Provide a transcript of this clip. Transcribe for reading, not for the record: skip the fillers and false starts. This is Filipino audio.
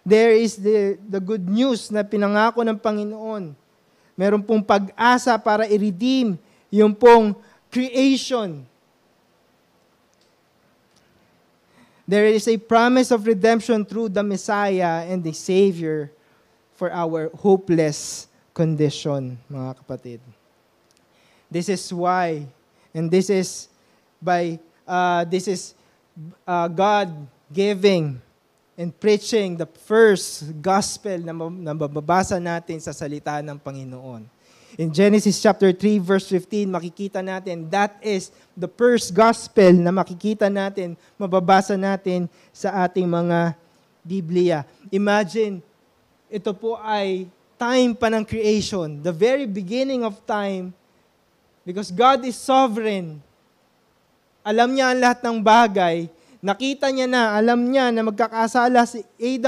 there is the good news na pinangako ng Panginoon. Meron pong pag-asa para i-redeem yung pong creation. There is a promise of redemption through the Messiah and the Savior for our hopeless condition, mga kapatid. This is why, and this is God giving and preaching the first gospel na mababasa natin sa salita ng Panginoon. In Genesis chapter 3 verse 15, makikita natin that is the first gospel na makikita natin, mababasa natin sa ating mga Biblia. Imagine, ito po ay time pa ng creation, the very beginning of time, because God is sovereign. Alam niya ang lahat ng bagay. Nakita niya na, alam niya na magkakasala si Adam